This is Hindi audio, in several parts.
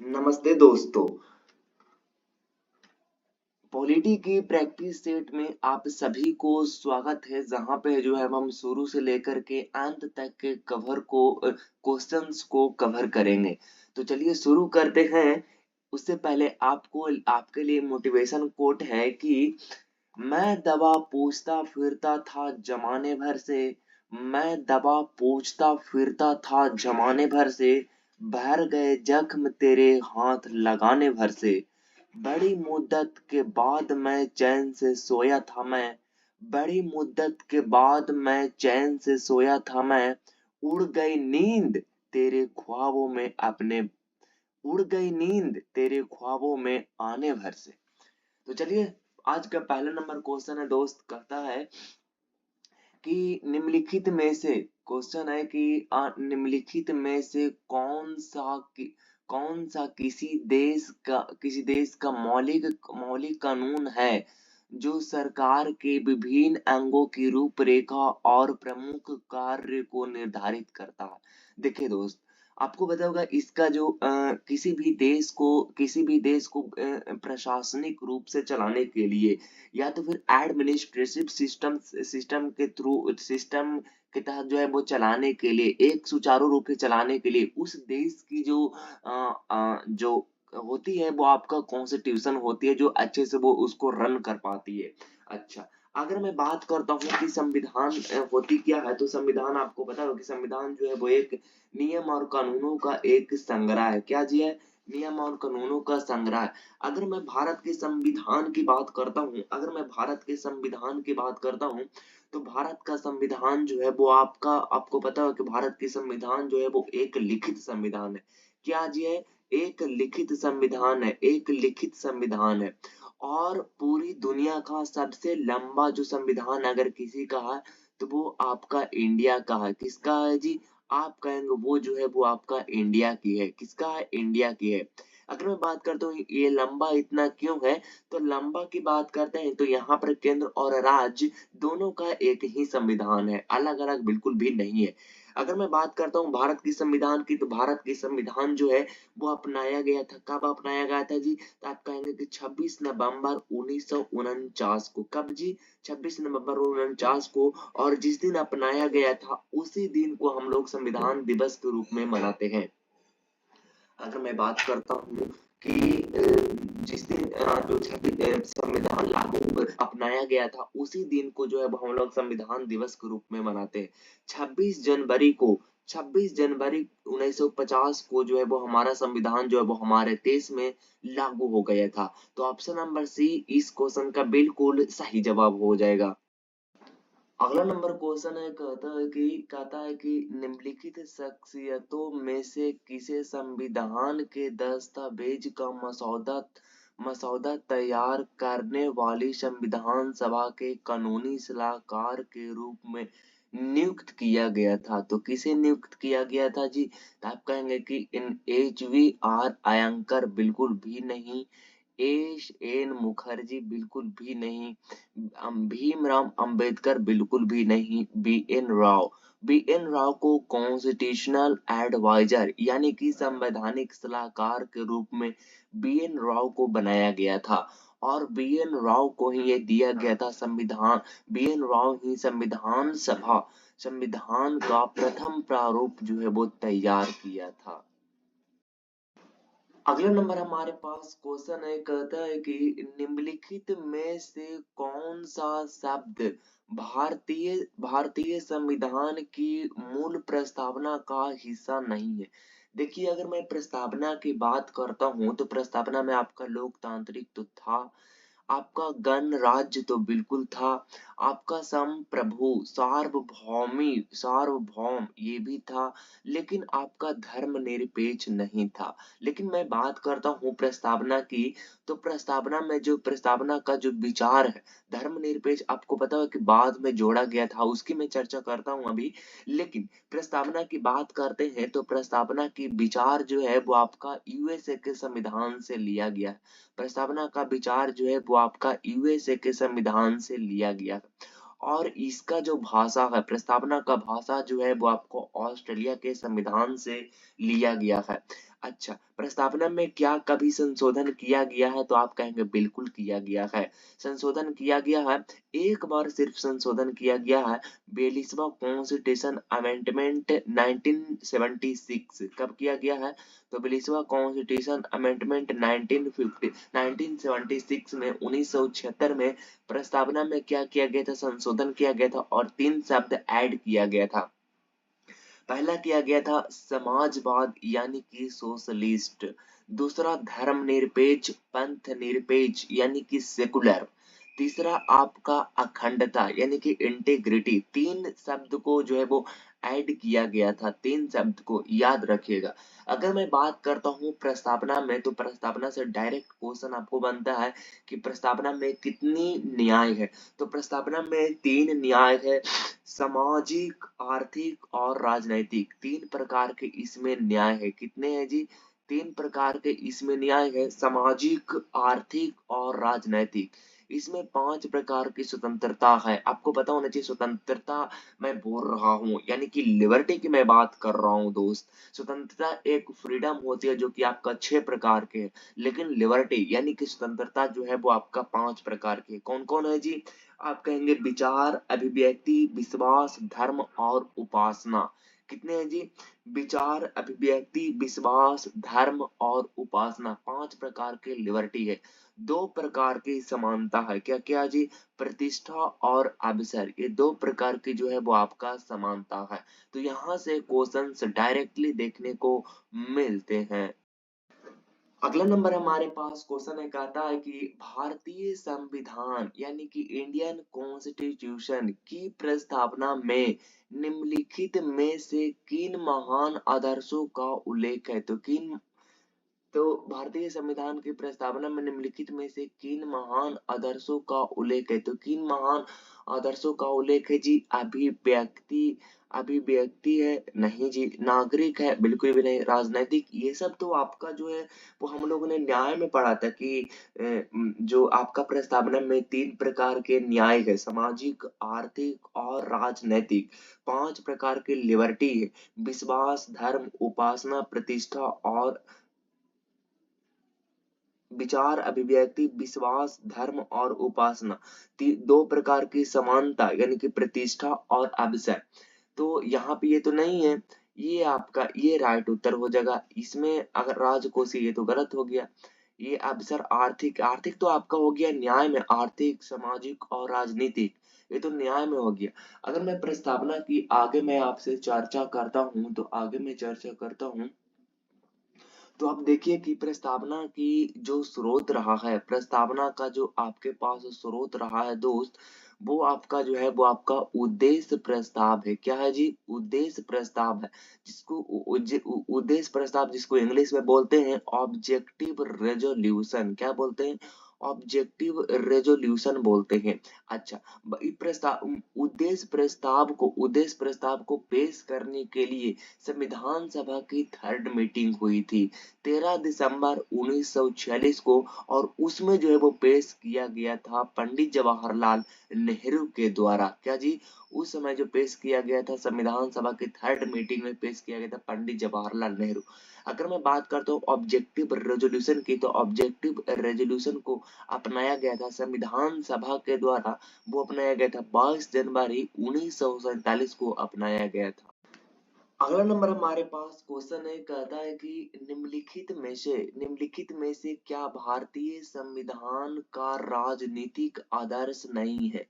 नमस्ते दोस्तों। पॉलिटी की प्रैक्टिस सेट में आप सभी को स्वागत है, जहां पे जो है हम शुरू से लेकर के अंत तक के क्वेश्चंस को कवर करेंगे। तो चलिए शुरू करते हैं। उससे पहले आपको आपके लिए मोटिवेशन कोट है कि मैं दवा पूछता फिरता था जमाने भर से, मैं दवा पूछता फिरता था जमाने भर से, भर गए जख्म तेरे हाथ लगाने भर से, बड़ी मुद्दत के बाद मैं चैन से सोया था मैं, बड़ी मुद्दत के बाद मैं चैन से सोया था मैं, उड़ गई नींद तेरे ख्वाबों में अपने, उड़ गई नींद तेरे ख्वाबों में आने भर से। तो चलिए, आज का पहला नंबर क्वेश्चन है दोस्त, कहता है कि निम्नलिखित में से, क्वेश्चन है कि निम्नलिखित में से कौन सा किसी देश का मौलिक मौलिक कानून है जो सरकार के विभिन्न अंगों की रूपरेखा और प्रमुख कार्य को निर्धारित करता है। देखिए दोस्त, आपको पता होगा इसका जो किसी भी देश को प्रशासनिक रूप से चलाने के लिए या तो फिर एडमिनिस्ट्रेटिव सिस्टम के तहत जो है वो चलाने के लिए, एक सुचारू रूप से चलाने के लिए उस देश की जो होती है वो आपका कॉन्स्टिट्यूशन होती है, जो अच्छे से वो उसको रन कर पाती है। अच्छा, अगर मैं बात करता हूँ कि संविधान होती क्या है, तो संविधान आपको पता होगा कि संविधान जो है वो एक नियम और कानूनों का एक संग्रह है। क्या जी है? नियम और कानूनों का संग्रह। अगर मैं भारत के संविधान की बात करता हूँ, अगर मैं भारत के संविधान की बात करता हूँ, तो भारत का संविधान जो है वो आपको पता है कि भारत की संविधान जो है वो एक लिखित संविधान है। क्या जी है? एक लिखित संविधान है, एक लिखित संविधान है। और पूरी दुनिया का सबसे लंबा जो संविधान अगर किसी का है, तो वो आपका इंडिया का है। किसका है जी? आप कहेंगे वो जो है वो आपका इंडिया की है। किसका है? इंडिया की है। अगर मैं बात करता हूँ ये लंबा इतना क्यों है, तो लंबा की बात करते हैं तो यहाँ पर केंद्र और राज्य दोनों का एक ही संविधान है, अलग अलग बिल्कुल भी नहीं है। अगर मैं बात करता हूँ भारत की संविधान की, तो भारत की संविधान जो है वो अपनाया गया था। कब अपनाया गया था जी? तो आप कहेंगे कि 26 नवंबर 1949 को। कब जी? 26 नवंबर 1949 को। और जिस दिन अपनाया गया था उसी दिन को हम लोग संविधान दिवस के रूप में मनाते हैं। अगर मैं बात करता हूँ कि जिस दिन जो 26 संविधान लागू अपनाया गया था उसी दिन को जो है वो हम लोग संविधान दिवस के रूप में मनाते हैं। 26 जनवरी को, 26 जनवरी 1950 को जो है वो हमारा संविधान जो है वो हमारे देश में लागू हो गया था। तो ऑप्शन नंबर सी इस क्वेश्चन का बिल्कुल सही जवाब हो जाएगा। अगला नंबर क्वेश्चन है, कहता है कि निम्नलिखित शख्सियतों में से किसे संविधान के दस्तावेज का मसौदा तैयार करने वाली संविधान सभा के कानूनी सलाहकार के रूप में नियुक्त किया गया था? तो किसे नियुक्त किया गया था जी? तो आप कहेंगे कि इन HVR अयंकर बिल्कुल भी नहीं, एन मुखर्जी बिल्कुल भी नहीं, भीमराव अंबेडकर बिल्कुल भी नहीं, बी एन राव को कॉन्स्टिट्यूशनल एडवाइजर यानी कि संवैधानिक सलाहकार के रूप में बी एन राव को बनाया गया था। और बी एन राव को ही ये दिया गया था संविधान, बी एन राव ही संविधान का प्रथम प्रारूप जो है वो तैयार किया था। अगला नंबर हमारे पास क्वेश्चन है, कहता है कि निम्नलिखित में से कौन सा शब्द भारतीय संविधान की मूल प्रस्तावना का हिस्सा नहीं है? देखिए, अगर मैं प्रस्तावना की बात करता हूं तो प्रस्तावना में आपका लोकतांत्रिक तो था, आपका गणराज्य तो बिल्कुल था, आपका संप्रभु सार्वभौम ये भी था, लेकिन आपका धर्मनिरपेक्ष नहीं था। लेकिन मैं बात करता हूँ प्रस्तावना की, तो प्रस्तावना में जो प्रस्तावना का जो विचार है, धर्मनिरपेक्ष आपको पता है कि बाद में जोड़ा गया था, उसकी मैं चर्चा करता हूँ अभी। लेकिन प्रस्तावना की बात करते हैं तो प्रस्तावना की विचार जो है वो आपका यूएसए के संविधान से लिया गया है। प्रस्तावना का विचार जो है वो आपका यूएसए के संविधान से लिया गया है। और इसका जो भाषा है, प्रस्तावना का भाषा जो है वो आपको ऑस्ट्रेलिया के संविधान से लिया गया है। अच्छा, प्रस्तावना में क्या कभी संशोधन किया गया है? तो आप कहेंगे बिल्कुल किया गया है। संशोधन किया गया है, एक बार सिर्फ संशोधन किया गया है, 42वां कॉन्स्टिट्यूशन अमेंडमेंट 1976। कब किया गया है? तो 42वां कॉन्स्टिट्यूशन अमेंडमेंट 1976 में 1976 में प्रस्तावना में क्या किया गया था? संशोधन किया गया था और 3 शब्द ऐड किया गया था। पहला किया गया था समाजवाद यानी कि सोशलिस्ट, दूसरा धर्मनिरपेक्ष पंथ निरपेक्ष यानी कि सेकुलर, तीसरा आपका अखंडता यानी कि इंटीग्रिटी। तीन शब्द को जो है वो ऐड किया गया था, तीन शब्द को याद रखिएगा। अगर मैं बात करता हूँ प्रस्तावना में, तो प्रस्तावना से डायरेक्ट क्वेश्चन आपको बनता है कि प्रस्तावना में कितनी न्याय है? तो प्रस्तावना में 3 न्याय है, सामाजिक, आर्थिक और राजनैतिक। 3 प्रकार के इसमें न्याय है। कितने हैं जी? 3 प्रकार के इसमें न्याय है, सामाजिक, आर्थिक और राजनैतिक। इसमें 5 प्रकार की स्वतंत्रता है। आपको पता होना चाहिए स्वतंत्रता मैं बोल रहा हूँ यानी कि लिबर्टी की मैं बात कर रहा हूँ दोस्त। स्वतंत्रता एक फ्रीडम होती है जो कि आपका 6 प्रकार के है, लेकिन लिबर्टी यानी कि स्वतंत्रता जो है वो आपका 5 प्रकार की है। कौन-कौन है जी? आप कहेंगे विचार, अभिव्यक्ति, विश्वास, धर्म और उपासना। कितने हैं जी? विचार, अभिव्यक्ति, विश्वास, धर्म और उपासना। 5 प्रकार के लिबर्टी है। 2 प्रकार की समानता है। क्या क्या जी? प्रतिष्ठा और अवसर। ये 2 प्रकार की जो है वो आपका समानता है। तो यहाँ से क्वेश्चंस डायरेक्टली देखने को मिलते हैं। अगला नंबर हमारे पास क्वेश्चन है, कहता है कि भारतीय संविधान यानी कि इंडियन कॉन्स्टिट्यूशन की प्रस्तावना में निम्नलिखित में से किन महान आदर्शों का उल्लेख है? तो भारतीय संविधान की प्रस्तावना में निम्नलिखित में से किन महान आदर्शों का उल्लेख है? तो किन महान आदर्शों का उल्लेख है जी? अभिव्यक्ति, अभिव्यक्ति है नहीं जी, नागरिक है बिल्कुल भी नहीं, राजनैतिक, ये सब तो आपका जो है वो हम लोगों ने न्याय में पढ़ा था कि जो आपका प्रस्तावना में 3 प्रकार के न्याय है, सामाजिक, आर्थिक और राजनैतिक। 5 प्रकार की लिबर्टी है, विश्वास, धर्म, उपासना, प्रतिष्ठा और विचार, अभिव्यक्ति, विश्वास, धर्म और उपासना। 2 प्रकार की समानता यानी कि प्रतिष्ठा और अवसर। तो यहाँ पे ये तो नहीं है, ये आपका ये राइट उत्तर हो जाएगा। इसमें अगर राजकोषीय, ये तो गलत हो गया। ये अवसर, आर्थिक, आर्थिक तो आपका हो गया न्याय में, आर्थिक, सामाजिक और राजनीतिक, ये तो न्याय में हो गया। अगर मैं प्रस्तावना की आगे मैं आपसे चर्चा करता हूँ, तो आगे मैं चर्चा करता हूँ, तो आप देखिए कि प्रस्तावना की जो स्रोत रहा है, प्रस्तावना का जो आपके पास स्रोत रहा है दोस्त, वो आपका जो है वो आपका उद्देश्य प्रस्ताव है। क्या है जी? उद्देश्य प्रस्ताव है, जिसको उद्देश्य प्रस्ताव जिसको इंग्लिश में बोलते हैं ऑब्जेक्टिव रेजोल्यूशन। क्या बोलते हैं? ऑब्जेक्टिव रेजोल्यूशन बोलते हैं। अच्छा, उद्देश्य प्रस्ताव को पेश करने के लिए संविधान सभा की 3rd मीटिंग हुई थी 13 दिसंबर 1946 को, और उसमें जो है वो पेश किया गया था पंडित जवाहरलाल नेहरू के द्वारा। क्या जी? उस समय जो पेश किया गया था संविधान सभा की 3rd मीटिंग में पेश किया गया था पंडित जवाहरलाल नेहरू। अगर मैं बात करता हूँ ऑब्जेक्टिव रेजोल्यूशन की, तो ऑब्जेक्टिव रेजोल्यूशन को अपनाया गया था संविधान सभा के द्वारा। वो अपनाया गया था 22 जनवरी 1947 को अपनाया गया था। अगला नंबर हमारे पास क्वेश्चन है, कहता है कि निम्नलिखित में से क्या भारतीय संविधान का राजनीतिक आदर्श नहीं है?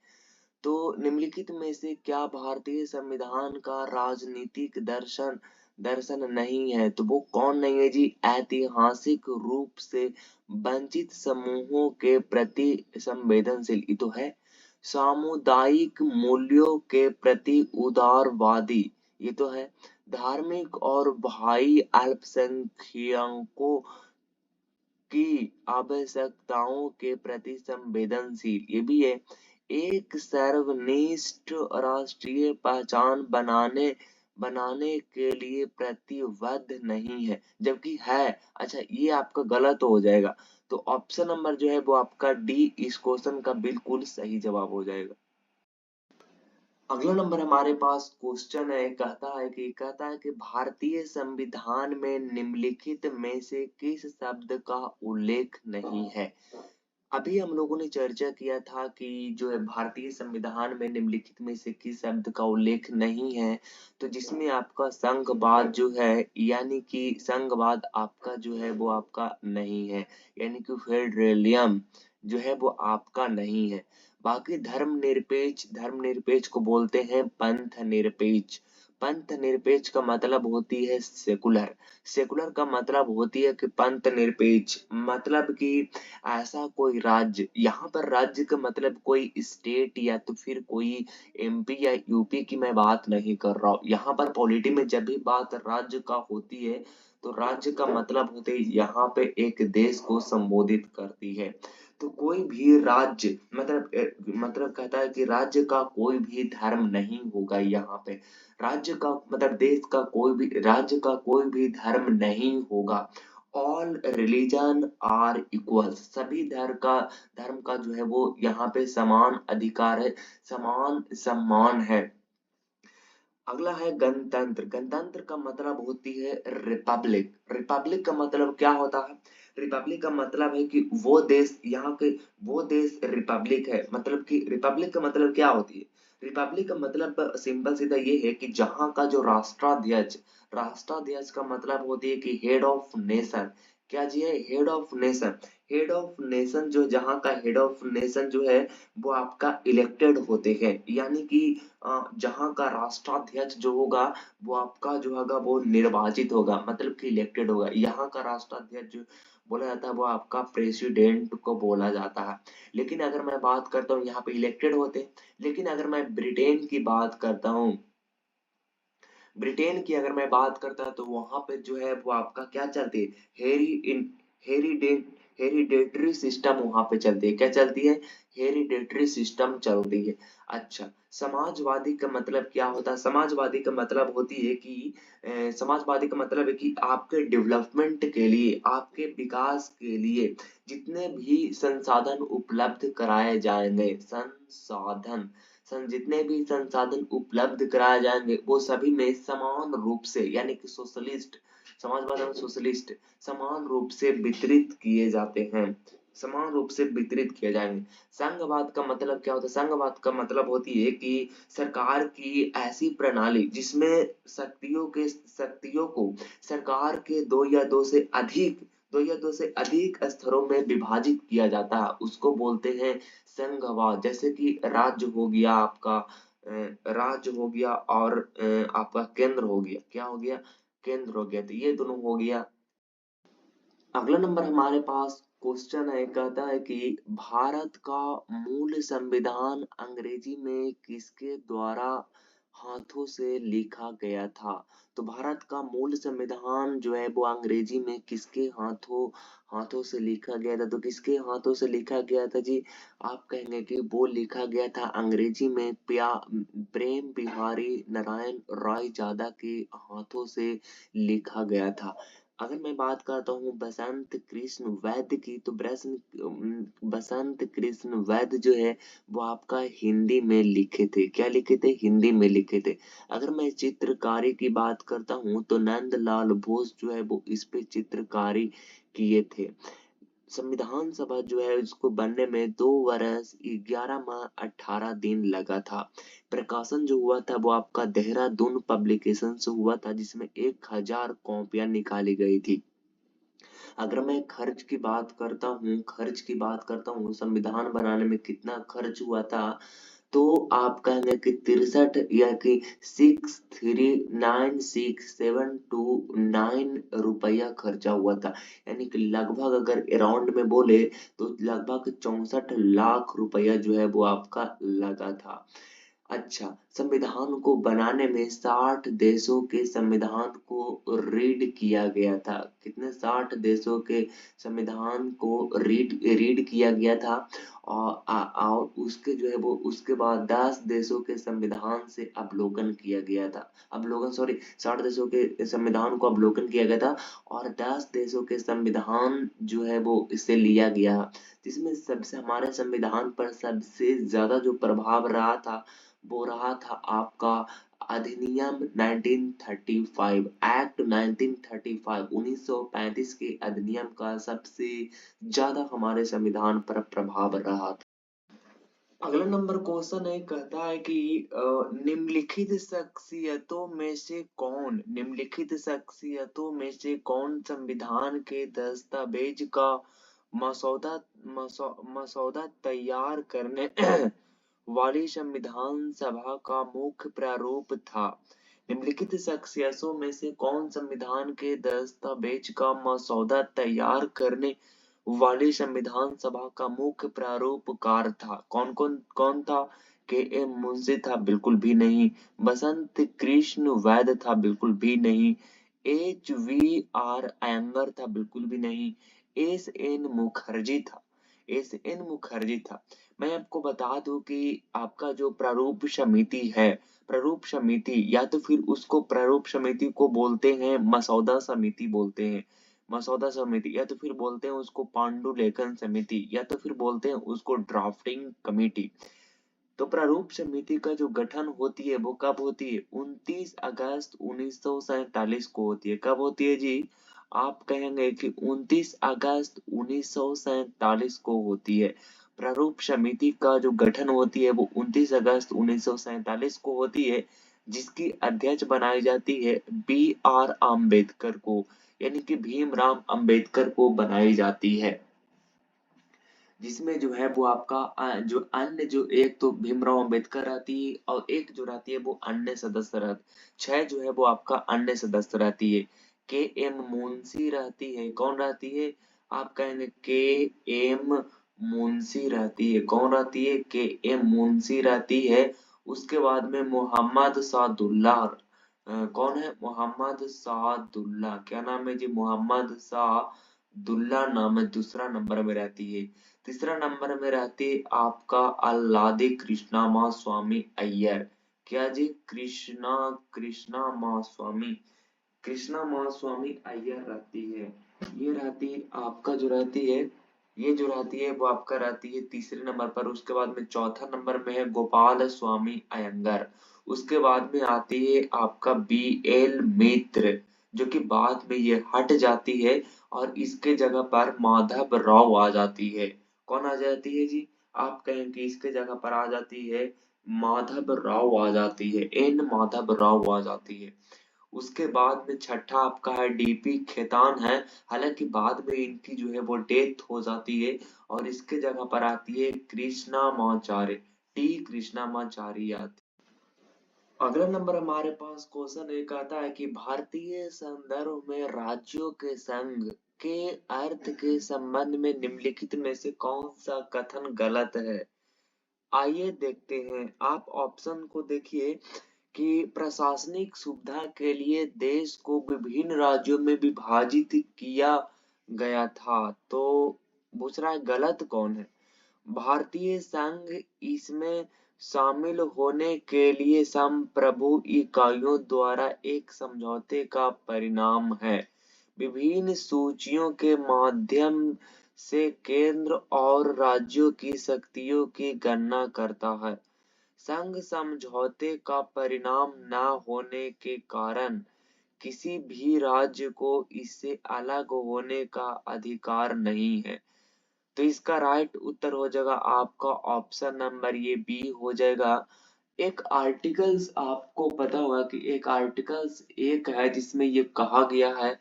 तो निम्नलिखित में से क्या भारतीय संविधान का राजनीतिक दर्शन दर्शन नहीं है? तो वो कौन नहीं है जी? ऐतिहासिक रूप से वंचित समूहों के प्रति संवेदनशील, ये तो है। सामुदायिक मूल्यों के प्रति उदारवादी, ये तो है। धार्मिक और भाई अल्पसंख्यकों की आवश्यकताओं के प्रति संवेदनशील, ये भी है। एक सर्वनिष्ठ राष्ट्रीय पहचान बनाने बनाने के लिए प्रतिबद्ध नहीं है, जबकि है। अच्छा, ये आपका गलत हो जाएगा। तो ऑप्शन नंबर जो है वो आपका डी इस क्वेश्चन का बिल्कुल सही जवाब हो जाएगा। अगला नंबर हमारे पास क्वेश्चन है, कहता है कि भारतीय संविधान में निम्नलिखित में से किस शब्द का उल्लेख नहीं है। अभी हम लोगों ने चर्चा किया था कि जो है भारतीय संविधान में निम्नलिखित में से किस शब्द का उल्लेख नहीं है, तो जिसमें आपका संघवाद जो है, यानी कि संघवाद आपका जो है वो आपका नहीं है, यानी कि फेडरलिज्म जो है वो आपका नहीं है। बाकी धर्मनिरपेक्ष को बोलते हैं पंथ निरपेक्ष। पंथ निरपेक्ष का मतलब होती है सेकुलर। सेकुलर का मतलब होती है कि पंथ निरपेक्ष, मतलब कि ऐसा कोई राज्य, यहाँ पर राज्य का मतलब कोई स्टेट या तो फिर कोई एमपी या यूपी की मैं बात नहीं कर रहा हूँ। यहाँ पर पॉलिटी में जब भी बात राज्य का होती है, तो राज्य का मतलब होते है यहाँ पे एक देश को संबोधित करती है। तो कोई भी राज्य मतलब कहता है कि राज्य का कोई भी धर्म नहीं होगा यहाँ पे। राज्य का मतलब देश का कोई भी, राज्य का कोई भी धर्म नहीं होगा। ऑल रिलीजन आर इक्वल, सभी धर्म का जो है वो यहाँ पे समान अधिकार है, समान सम्मान है। अगला है गणतंत्र। गणतंत्र का मतलब होती है रिपब्लिक। रिपब्लिक का मतलब क्या होता है? रिपब्लिक का मतलब है कि वो देश, यहाँ के वो देश रिपब्लिक है। मतलब कि रिपब्लिक का मतलब क्या होती है? रिपब्लिक का मतलब सिंपल सीधा ये है कि जहाँ का जो राष्ट्राध्यक्ष, राष्ट्राध्यक्ष का मतलब होती है कि हेड ऑफ नेशन। क्या जी है? Head of nation. Head of nation जो, जहाँ का हेड ऑफ नेशन जो है वो आपका इलेक्टेड होते हैं, यानी कि जहाँ का राष्ट्राध्यक्ष जो होगा वो आपका जो होगा वो निर्वाचित होगा, मतलब कि इलेक्टेड होगा। यहाँ का राष्ट्राध्यक्ष जो बोला जाता है वो आपका प्रेसिडेंट को बोला जाता है। लेकिन अगर मैं बात करता हूँ, यहाँ पे इलेक्टेड होते हैं। लेकिन अगर मैं ब्रिटेन की बात करता हूँ, ब्रिटेन की अगर मैं बात करता तो वहां पे जो है वो आपका क्या चलती है? हेरी इन हेरिडेट हेरिडेटरी सिस्टम वहां पे चलती है। क्या चलती है? हेरिडेटरी सिस्टम चलती है। अच्छा, समाजवादी का मतलब क्या होता है? समाजवादी का मतलब होती है कि समाजवादी का मतलब है कि आपके डेवलपमेंट के लिए, आपके विकास के लिए जितने भी संसाधन उपलब्ध कराए जाएंगे, जितने भी संसाधन उपलब्ध कराए जाएंगे वो सभी में समान रूप से, यानी कि सोशलिस्ट, समाजवाद में सोशलिस्ट, समान रूप से वितरित किए जाते हैं, समान रूप से वितरित किए जाएंगे। संघवाद का मतलब क्या होता है? संघवाद का मतलब होती है कि सरकार की ऐसी प्रणाली जिसमें शक्तियों को सरकार के दो या दो से अधिक स्तरों में विभाजित किया जाता है, उसको बोलते हैं संघवाद। जैसे कि राज्य हो गया आपका, राज्य हो गया और आपका केंद्र हो गया। क्या हो गया? केंद्र हो गया। तो ये दोनों हो गया। अगला नंबर हमारे पास क्वेश्चन है, कहता है कि भारत का मूल संविधान अंग्रेजी में किसके द्वारा हाथों से लिखा गया था? तो भारत का मूल संविधान जो है वो अंग्रेजी में किसके हाथों हाथों से लिखा गया था? तो किसके हाथों से लिखा गया था जी? आप कहेंगे कि वो लिखा गया था अंग्रेजी में प्रेम बिहारी नारायण राय जादा के हाथों से लिखा गया था। अगर मैं बात करता हूँ बसंत कृष्ण वैद्य की, तो बसंत कृष्ण वैद्य जो है वो आपका हिंदी में लिखे थे। क्या लिखे थे? हिंदी में लिखे थे। अगर मैं चित्रकारी की बात करता हूँ तो नंदलाल बोस जो है वो इस पे चित्रकारी किए थे। संविधान सभा जो है इसको बनने में 2 वर्ष 11 माह 18 दिन लगा था। प्रकाशन जो हुआ था वो आपका देहरादून पब्लिकेशन से हुआ था, जिसमें 1000 कॉपियां निकाली गई थी। अगर मैं खर्च की बात करता हूँ संविधान बनाने में कितना खर्च हुआ था, तो आप कहेंगे कि 63 या कि 6396729 रुपया खर्चा हुआ था। यानी कि लगभग अगर अराउंड में बोले तो लगभग 64 लाख रुपया जो है वो आपका लगा था। अच्छा, संविधान को बनाने में 60 देशों के संविधान को रीड किया गया था। कितने? 60 देशों के संविधान को रीड किया गया था। और उसके जो है वो उसके बाद 10 देशों के संविधान से अवलोकन किया गया था। अवलोकन सॉरी 60 देशों के संविधान को अवलोकन किया गया था और 10 देशों के संविधान जो है वो इससे लिया गया, जिसमें सबसे हमारे संविधान पर सबसे ज्यादा जो प्रभाव रहा था वो रहा था आपका अधिनियम 1935, एक्ट 1935, 1935 के अधिनियम का सबसे ज्यादा हमारे संविधान पर प्रभाव रहा था। अगला नंबर क्वेश्चन है, कहता है कि निम्नलिखित शख्सियतों में से कौन संविधान के दस्तावेज का मसौदा मसौदा तैयार करने वाली संविधान सभा का मुख्य प्रारूप था। निम्नलिखित शख्सियतों में से कौन संविधान के दस्तावेज का मसौदा तैयार करने वाली संविधान सभा का मुख्य प्रारूपकार था? कौन था? के एम मुंशी था? बिल्कुल भी नहीं। बसंत कृष्ण वैद्य था? बिल्कुल भी नहीं। एच वी आर अयंगर था? बिल्कुल भी नहीं। एस एन मुखर्जी था? एस एन मुखर्जी था। मैं आपको बता दूं कि आपका जो प्रारूप समिति है, प्रारूप समिति या तो फिर उसको प्रारूप समिति को बोलते हैं मसौदा समिति बोलते हैं, मसौदा समिति, या तो फिर बोलते हैं उसको पांडुलेखन समिति, या तो फिर बोलते हैं उसको ड्राफ्टिंग कमेटी। तो प्रारूप समिति का जो गठन होती है वो कब होती है? 29 अगस्त 1947 को होती है। कब होती है जी? आप कहेंगे कि 29 अगस्त 1947 को होती है। प्रारूप समिति का जो गठन होती है वो 29 अगस्त 1947 को होती है, जिसकी अध्यक्ष बनाई जाती है बी आर अम्बेडकर को, यानी कि भीमराव अंबेडकर को बनाई जाती है। जिसमें जो है वो आपका जो अन्य जो एक तो भीमराव अंबेडकर रहती है और एक जो रहती है वो अन्य सदस्य रहती, 6 जो है वो आपका अन्य सदस्य रहती है। के एम मुंशी रहती है। कौन रहती है? आप कहेंगे के एम मुंशी रहती है। कौन रहती है? के एम मुंशी रहती है। उसके बाद में मोहम्मद सादुल्ला, कौन है? मोहम्मद सादुल्ला। क्या नाम है जी? मोहम्मद सादुल्ला नाम है। दूसरा नंबर में रहती है। तीसरा नंबर में रहती है आपका अल्लादी कृष्णा माँ स्वामी अय्यर। क्या जी? कृष्णा माँ स्वामी, कृष्णा माँ स्वामी अय्यर रहती है। ये रहती है आपका जो रहती है, ये जो रहती है वो आपका रहती है तीसरे नंबर पर। उसके बाद में चौथा नंबर में है गोपाल स्वामी अयंगर। उसके बाद में आती है आपका बी एल मित्र, जो कि बाद में ये हट जाती है और इसके जगह पर माधव राव आ जाती है। कौन आ जाती है जी? आप कहें कि इसके जगह पर आ जाती है माधव राव आ जाती है, एन माधव राव आ जाती है। उसके बाद में छठा आपका है डीपी खेतान है। हालांकि बाद में इनकी जो है वो डेथ हो जाती है और इसके जगह पर आती है कृष्णामाचार्य, टी कृष्णामाचारी आती। अगला नंबर हमारे पास क्वेश्चन एक आता है कि भारतीय संदर्भ में राज्यों के संघ के अर्थ के संबंध में निम्नलिखित में से कौन सा कथन गलत है? आइए देखते हैं। आप ऑप्शन को देखिए कि प्रशासनिक सुविधा के लिए देश को विभिन्न राज्यों में विभाजित किया गया था। तो दूसरा गलत कौन है? भारतीय संघ इसमें शामिल होने के लिए संप्रभु इकाइयों द्वारा एक समझौते का परिणाम है। विभिन्न सूचियों के माध्यम से केंद्र और राज्यों की शक्तियों की गणना करता है। संघ समझौते का परिणाम न होने के कारण किसी भी राज्य को इससे अलग होने का अधिकार नहीं है। तो इसका राइट उत्तर हो जाएगा आपका ऑप्शन नंबर ये बी हो जाएगा। एक आर्टिकल्स आपको पता होगा कि एक आर्टिकल्स एक है जिसमें ये कहा गया है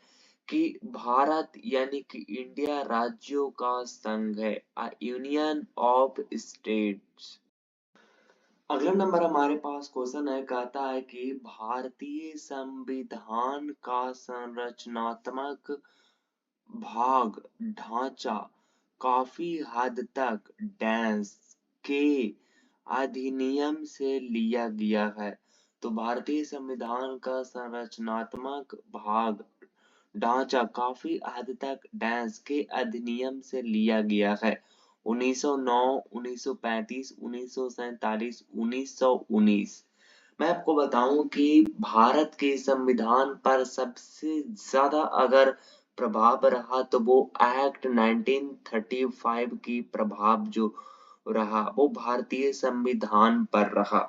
कि भारत यानी कि इंडिया राज्यों का संघ है, यूनियन ऑफ स्टेट्स। अगला नंबर हमारे पास क्वेश्चन है, कहता है कि भारतीय संविधान का संरचनात्मक भाग ढांचा काफी हद तक डैश के अधिनियम से लिया गया है। तो भारतीय संविधान का संरचनात्मक भाग ढांचा काफी हद तक डैश के अधिनियम से लिया गया है। 1909, 1935, 1947, 1919। मैं आपको बताऊं कि भारत के संविधान पर सबसे ज्यादा अगर प्रभाव रहा तो वो एक्ट 1935 की प्रभाव जो रहा वो भारतीय संविधान पर रहा।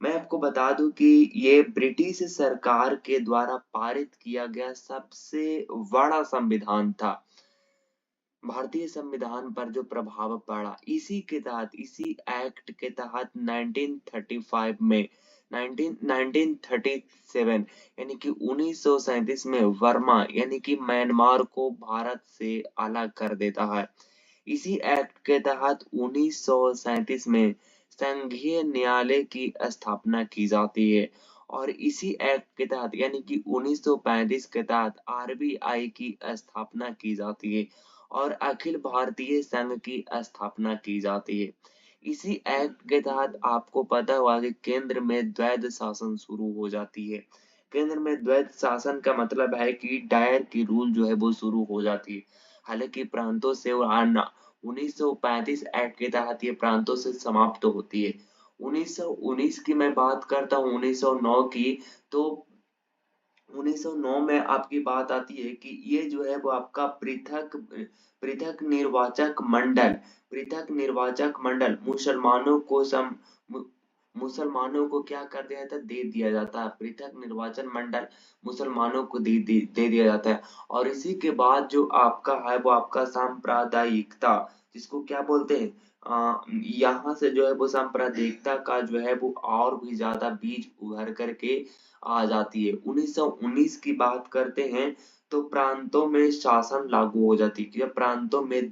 मैं आपको बता दूं कि ये ब्रिटिश सरकार के द्वारा पारित किया गया सबसे बड़ा संविधान था। भारतीय संविधान पर जो प्रभाव पड़ा इसी के तहत, इसी एक्ट के तहत 1935 में 1937 यानी कि 1937 में वर्मा यानी कि म्यांमार को भारत से अलग कर देता है। इसी एक्ट के तहत 1937 में संघीय न्यायालय की स्थापना की जाती है और इसी एक्ट के तहत यानी कि 1935 के तहत आरबीआई की स्थापना की जाती है और अखिल भारतीय संघ की स्थापना की जाती है। इसी एक्ट के तहत आपको पता होगा कि केंद्र में द्वैध शासन शुरू हो जाती है। केंद्र में द्वैध शासन का मतलब है कि दायर की रूल जो है वो शुरू हो जाती है। हालांकि प्रांतों से और 1935 एक्ट के तहत ये प्रांतों से समाप्त होती है। 1919 की मैं बात करता हूँ, 1909 की, तो 1909 में आपकी बात आती है कि ये जो है वो आपका पृथक निर्वाचक मंडल मुसलमानों को मुसलमानों को क्या कर दिया जाता है, दे दिया जाता है। पृथक निर्वाचन मंडल मुसलमानों को दे दिया जाता है। और इसी के बाद जो आपका है वो आपका सांप्रदायिकता, जिसको क्या बोलते हैं, यहाँ से जो है वो सांप्रदायिकता का जो है वो और भी ज्यादा बीज उभर करके आ जाती है। 1919 की बात करते हैं तो प्रांतों में शासन लागू हो जाती है। जब प्रांतों में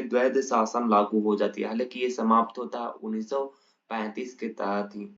द्वैध शासन लागू हो जाती है। हालांकि ये समाप्त होता है 1935 के तहत ही।